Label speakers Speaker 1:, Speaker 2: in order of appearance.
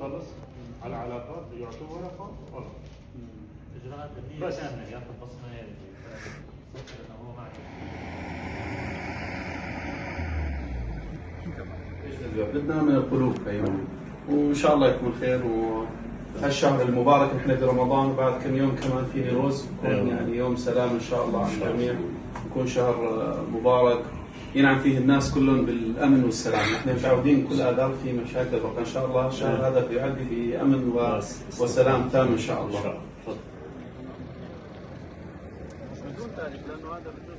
Speaker 1: خلص على علاقات يعطوه ورقه خلص.
Speaker 2: اجراءات امنيه
Speaker 1: بس.
Speaker 2: كامله ياخذ بصمه يدوي انه هو معك.
Speaker 3: بدنا من القلوب ايوه، وان شاء الله يكون خير. وهالشهر المبارك نحن برمضان، وبعد كم يوم كمان في نيروز، يكون يعني يوم سلام ان شاء الله على الجميع، يكون شهر مبارك ينعم فيه الناس كلهم بالامن والسلام. نحن متعودين كل اذار في مشاكل، بقى ان شاء الله الشهر هذا بيعدي بامن وسلام تام ان شاء الله.
Speaker 4: بدون تاريخ لانه هذا بدون